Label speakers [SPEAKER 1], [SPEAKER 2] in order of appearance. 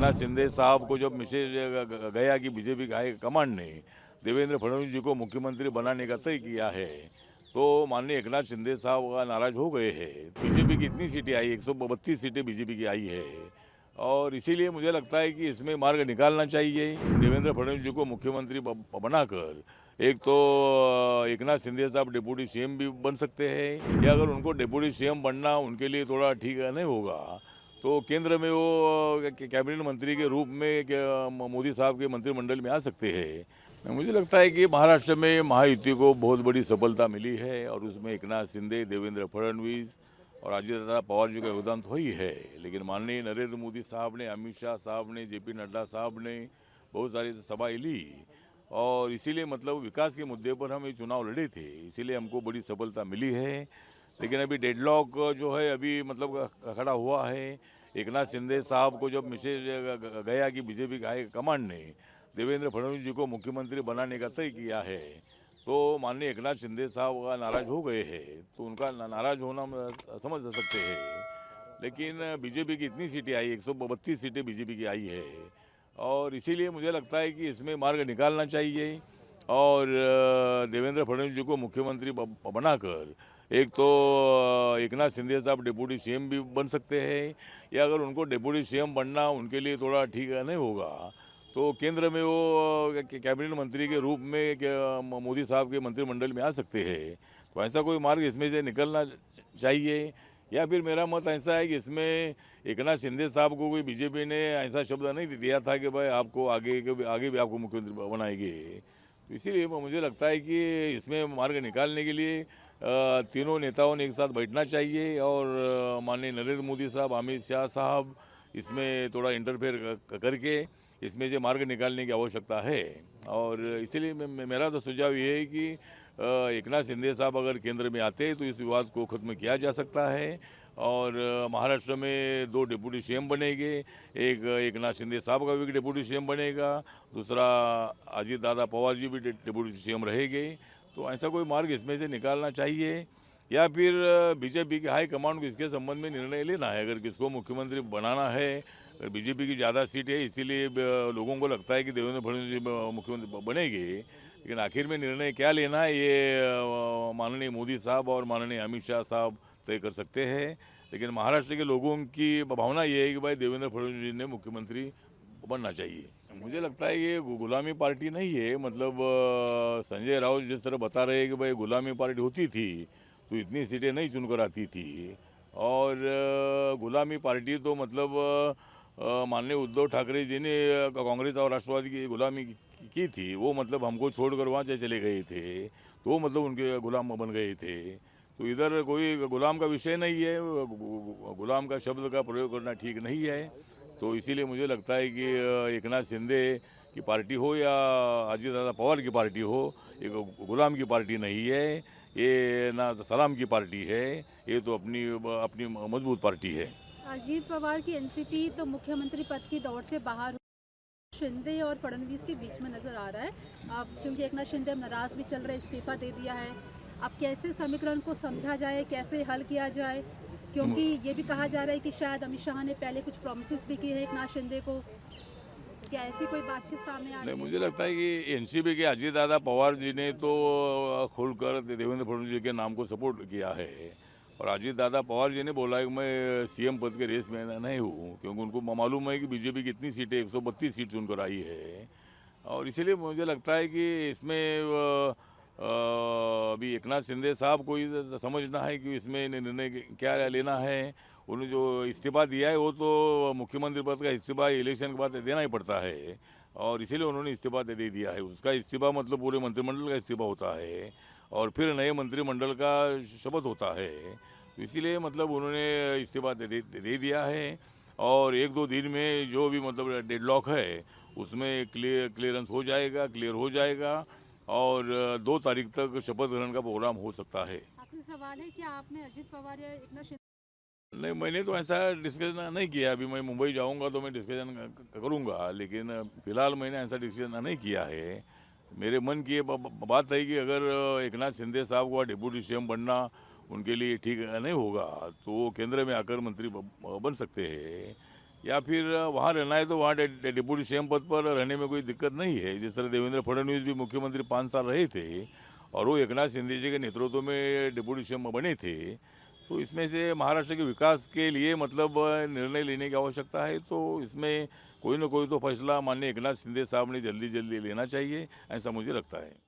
[SPEAKER 1] एकनाथ शिंदे साहब को जब मैसेज गया कि बीजेपी का हाईकमांड ने देवेंद्र फडणवीस जी को मुख्यमंत्री बनाने का तय किया है, तो माननीय एकनाथ शिंदे साहब नाराज हो गए हैं। बीजेपी की इतनी सीटें आई, 132 सीटें बीजेपी की आई है, और इसीलिए मुझे लगता है कि इसमें मार्ग निकालना चाहिए। देवेंद्र फडणवीस जी को मुख्यमंत्री बनाकर एक तो एकनाथ शिंदे साहब डिप्टी सीएम भी बन सकते हैं, या अगर उनको डिप्टी सीएम बनना उनके लिए थोड़ा ठीक नहीं होगा, तो केंद्र में वो कैबिनेट मंत्री के रूप में मोदी साहब के मंत्रिमंडल में आ सकते हैं। मुझे लगता है कि महाराष्ट्र में महायुति को बहुत बड़ी सफलता मिली है, और उसमें एकनाथ शिंदे, देवेंद्र फडणवीस और अजित पवार जी का योगदान तो ही है, लेकिन माननीय नरेंद्र मोदी साहब ने, अमित शाह साहब ने, जेपी नड्डा साहब ने बहुत सारी सभाएं ली, और इसीलिए मतलब विकास के मुद्दे पर हम ये चुनाव लड़े थे, इसीलिए हमको बड़ी सफलता मिली है। लेकिन अभी डेडलॉक जो है अभी मतलब खड़ा हुआ है। एकनाथ शिंदे साहब को जब मैसेज गया कि बीजेपी का हाईकमांड ने देवेंद्र फडणवीस जी को मुख्यमंत्री बनाने का तय किया है, तो माननीय एकनाथ शिंदे साहब नाराज हो गए हैं, तो उनका नाराज होना हम समझ सकते हैं। लेकिन बीजेपी की इतनी सीटें आई, 132 सीटें बीजेपी की आई है, और इसीलिए मुझे लगता है कि इसमें मार्ग निकालना चाहिए, और देवेंद्र फडणवीस जी को मुख्यमंत्री बनाकर एक तो एकनाथ शिंदे साहब डिप्टी सीएम भी बन सकते हैं, या अगर उनको डिप्टी सीएम बनना उनके लिए थोड़ा ठीक नहीं होगा, तो केंद्र में वो कैबिनेट मंत्री के रूप में मोदी साहब के मंत्रिमंडल में आ सकते हैं। तो ऐसा कोई मार्ग इसमें से निकलना चाहिए, या फिर मेरा मत ऐसा है कि इसमें एकनाथ शिंदे साहब को कोई बीजेपी ने ऐसा शब्द नहीं दिया था कि भाई आपको आगे भी आपको मुख्यमंत्री बनाएंगे। तो इसीलिए मुझे लगता है कि इसमें मार्ग निकालने के लिए तीनों नेताओं ने एक साथ बैठना चाहिए, और माननीय नरेंद्र मोदी साहब, अमित शाह साहब इसमें थोड़ा इंटरफेयर करके इसमें से मार्ग निकालने की आवश्यकता है। और इसलिए मेरा तो सुझाव ये है कि एकनाथ शिंदे साहब अगर केंद्र में आते हैं तो इस विवाद को खत्म किया जा सकता है, और महाराष्ट्र में 2 डिप्टी सीएम बनेंगे, एक एकनाथ शिंदे साहब का भी डिप्टी सीएम बनेगा, दूसरा अजित दादा पवार जी भी डिप्टी सीएम रहेंगे। तो ऐसा कोई मार्ग इसमें से निकालना चाहिए, या फिर बीजेपी के हाईकमांड को इसके संबंध में निर्णय लेना है। अगर किसको मुख्यमंत्री बनाना है, अगर बीजेपी की ज़्यादा सीट है इसीलिए लोगों को लगता है कि देवेंद्र फडणवीस जी मुख्यमंत्री बनेंगे, लेकिन आखिर में निर्णय क्या लेना है ये माननीय मोदी साहब और माननीय अमित शाह साहब तय कर सकते हैं। लेकिन महाराष्ट्र के लोगों की भावना ये है कि भाई देवेंद्र फडणवीस जी ने मुख्यमंत्री बनना चाहिए। मुझे लगता है ये गुलामी पार्टी नहीं है, मतलब संजय राउत जिस तरह बता रहे हैं कि भाई गुलामी पार्टी होती थी तो इतनी सीटें नहीं चुनकर आती थी, और गुलामी पार्टी तो मतलब माननीय उद्धव ठाकरे जी ने कांग्रेस और राष्ट्रवादी की गुलामी की थी, वो मतलब हमको छोड़कर वहाँ से चले गए थे, तो वो मतलब उनके गुलाम बन गए थे। तो इधर कोई गुलाम का विषय नहीं है, गुलाम का शब्द का प्रयोग करना ठीक नहीं है। तो इसीलिए मुझे लगता है कि एकनाथ शिंदे की पार्टी हो या अजित दादा पवार की पार्टी हो, ये गुलाम की पार्टी नहीं है, ये ना सलाम की पार्टी है, ये तो अपनी अपनी मजबूत पार्टी है।
[SPEAKER 2] अजीत पवार की एनसीपी तो मुख्यमंत्री पद की दौड़ से बाहर शिंदे और फडणवीस के बीच में नजर आ रहा है। अब चूंकि एकनाथ शिंदे अब नाराज भी चल रहे, इस्तीफा दे दिया है, अब कैसे समीकरण को समझा जाए, कैसे हल किया जाए? क्योंकि ये भी कहा जा रहा है कि शायद अमित शाह ने पहले कुछ प्रॉमिसेस भी किए हैं एकनाथ शिंदे को। क्या ऐसी कोई बातचीत सामने आ
[SPEAKER 1] नहीं,
[SPEAKER 2] रही है?
[SPEAKER 1] मुझे लगता है कि एनसीपी के अजित दादा पवार जी ने तो खुलकर देवेंद्र फडणवीस जी के नाम को सपोर्ट किया है, और अजित दादा पवार जी ने बोला है कि मैं सीएम पद के रेस में नहीं हूँ, क्योंकि उनको मालूम है कि बीजेपी की इतनी सीटें 132 सीट चुनकर आई है, और इसीलिए मुझे लगता है कि इसमें अभी एकनाथ शिंदे साहब को ही समझना है कि इसमें निर्णय क्या लेना है। उन्होंने जो इस्तीफा दिया है वो तो मुख्यमंत्री पद का इस्तीफा इलेक्शन के बाद देना ही पड़ता है, और इसीलिए उन्होंने इस्तीफा दे दिया है। उसका इस्तीफा मतलब पूरे मंत्रिमंडल का इस्तीफा होता है, और फिर नए मंत्रिमंडल का शपथ होता है। तो इसीलिए मतलब उन्होंने इस्तीफा दे दिया है, और 1-2 दिन में जो भी मतलब डेडलॉक है उसमें क्लियरेंस हो जाएगा, क्लियर हो जाएगा, और 2 तारीख तक शपथ ग्रहण का प्रोग्राम हो सकता है।
[SPEAKER 2] आखिरी सवाल है, क्या आपने अजित पवार या एकनाथ शिंदे
[SPEAKER 1] नहीं, मैंने तो ऐसा डिस्कशन नहीं किया। अभी मैं मुंबई जाऊंगा तो मैं डिस्कशन करूंगा, लेकिन फिलहाल मैंने ऐसा डिस्कशन नहीं किया है। मेरे मन की ये बात है कि अगर एकनाथ शिंदे साहब को डिप्टी सीएम बनना उनके लिए ठीक नहीं होगा, तो वो केंद्र में आकर मंत्री बन सकते हैं, या फिर वहाँ रहना है तो वहाँ डिप्टी सीएम पद पर रहने में कोई दिक्कत नहीं है। जिस तरह देवेंद्र फडणवीस भी मुख्यमंत्री 5 साल रहे थे और वो एकनाथ शिंदे जी के नेतृत्व में डिप्टी सीएम बने थे, तो इसमें से महाराष्ट्र के विकास के लिए मतलब निर्णय लेने की आवश्यकता है। तो इसमें कोई ना कोई तो फैसला माननीय एकनाथ शिंदे साहब ने जल्दी जल्दी लेना चाहिए, ऐसा मुझे लगता है।